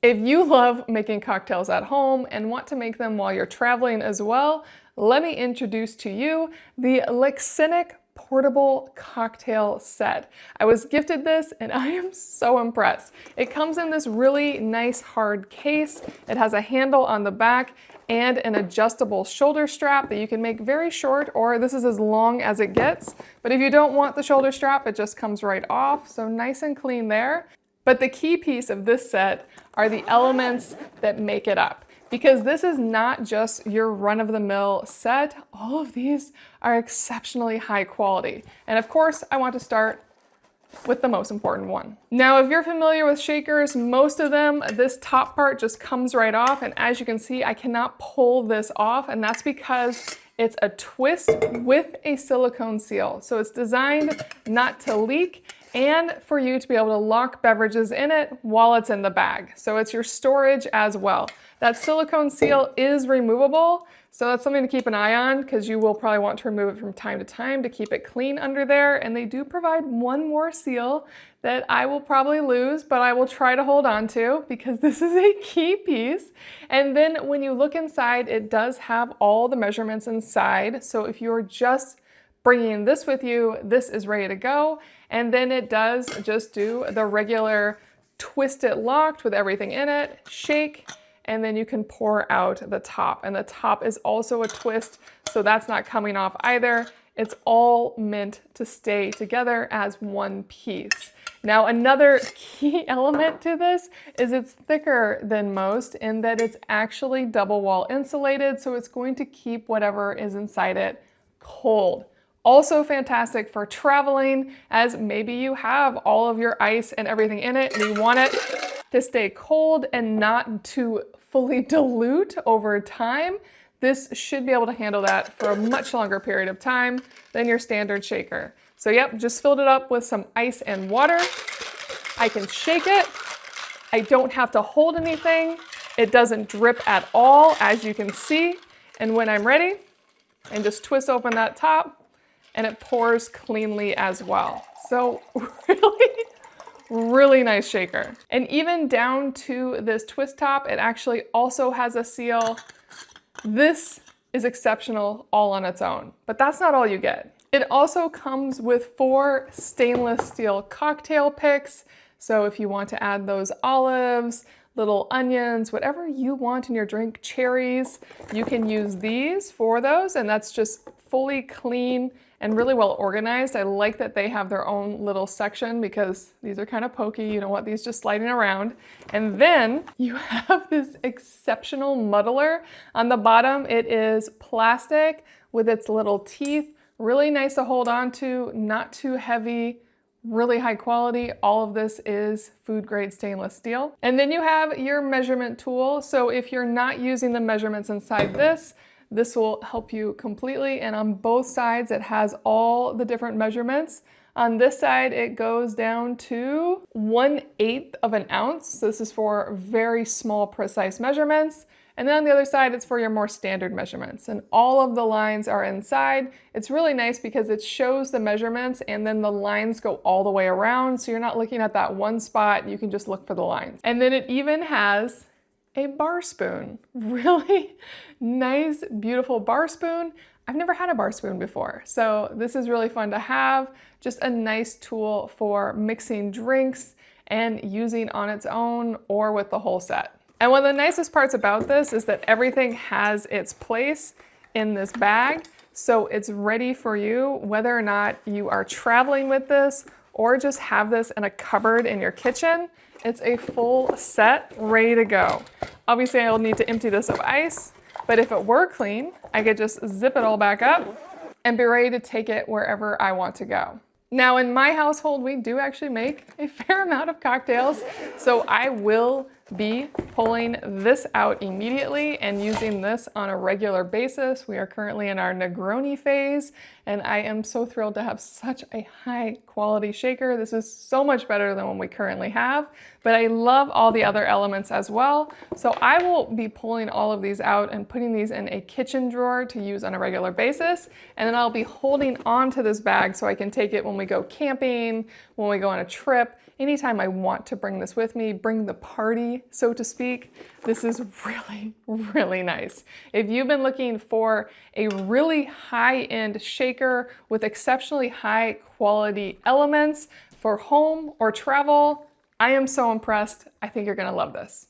If you love making cocktails at home and want to make them while you're traveling as well, let me introduce to you the Lexenic portable cocktail set. I was gifted this and I am so impressed. It comes in this really nice hard case. It has a handle on the back and an adjustable shoulder strap that you can make very short, or this is as long as it gets. But if you don't want the shoulder strap, it just comes right off. So nice and clean there. But the key piece of this set are the elements that make it up. Because this is not just your run-of-the-mill set, all of these are exceptionally high quality. And of course, I want to start with the most important one. Now, if you're familiar with shakers, most of them, this top part just comes right off. And as you can see, I cannot pull this off. And that's because it's a twist with a silicone seal. So it's designed not to leak and for you to be able to lock beverages in it while it's in the bag. So it's your storage as well. That silicone seal is removable, so that's something to keep an eye on because you will probably want to remove it from time to time to keep it clean under there. And they do provide one more seal that I will probably lose, but I will try to hold on to because this is a key piece. And then when you look inside, it does have all the measurements inside. So if you're just bringing this with you, this is ready to go. And then it does just do the regular twist it locked with everything in it, shake, and then you can pour out the top. And the top is also a twist, so that's not coming off either. It's all meant to stay together as one piece. Now, another key element to this is it's thicker than most in that it's actually double wall insulated, so it's going to keep whatever is inside it cold. Also fantastic for traveling, as maybe you have all of your ice and everything in it and you want it to stay cold and not to fully dilute over time. This should be able to handle that for a much longer period of time than your standard shaker. So yep, just filled it up with some ice and water. I can shake it. I don't have to hold anything. It doesn't drip at all, as you can see. And when I'm ready, I just twist open that top and it pours cleanly as well. So really nice shaker. And even down to this twist top, it actually also has a seal. This is exceptional all on its own, but that's not all you get. It also comes with 4 stainless steel cocktail picks. So if you want to add those olives, little onions, whatever you want in your drink, cherries, you can use these for those. And that's just fully clean and really well organized. I like that they have their own little section because these are kind of pokey. You don't want these just sliding around. And then you have this exceptional muddler on the bottom. It is plastic with its little teeth. Really nice to hold on to, not too heavy, really high quality. All of this is food grade stainless steel. And then you have your measurement tool. So if you're not using the measurements inside this will help you completely. And on both sides, it has all the different measurements. On this side, it goes down to 1/8 of an ounce. So this is for very small, precise measurements. And then on the other side, it's for your more standard measurements. And all of the lines are inside. It's really nice because it shows the measurements and then the lines go all the way around. So you're not looking at that one spot, you can just look for the lines. And then it even has a bar spoon. Really nice, beautiful bar spoon. I've never had a bar spoon before, so this is really fun to have. Just a nice tool for mixing drinks and using on its own or with the whole set. And one of the nicest parts about this is that everything has its place in this bag, so it's ready for you whether or not you are traveling with this or just have this in a cupboard in your kitchen. It's a full set ready to go. Obviously, I'll need to empty this of ice, but if it were clean, I could just zip it all back up and be ready to take it wherever I want to go. Now, in my household, we do actually make a fair amount of cocktails, so I will be pulling this out immediately and using this on a regular basis. We are currently in our Negroni phase, and I am so thrilled to have such a high quality shaker. This is so much better than what we currently have, but I love all the other elements as well. So I will be pulling all of these out and putting these in a kitchen drawer to use on a regular basis, and then I'll be holding on to this bag so I can take it when we go camping, when we go on a trip, anytime I want to bring this with me, bring the party, so to speak, this is really, really nice. If you've been looking for a really high-end shaker with exceptionally high quality elements for home or travel, I am so impressed. I think you're gonna love this.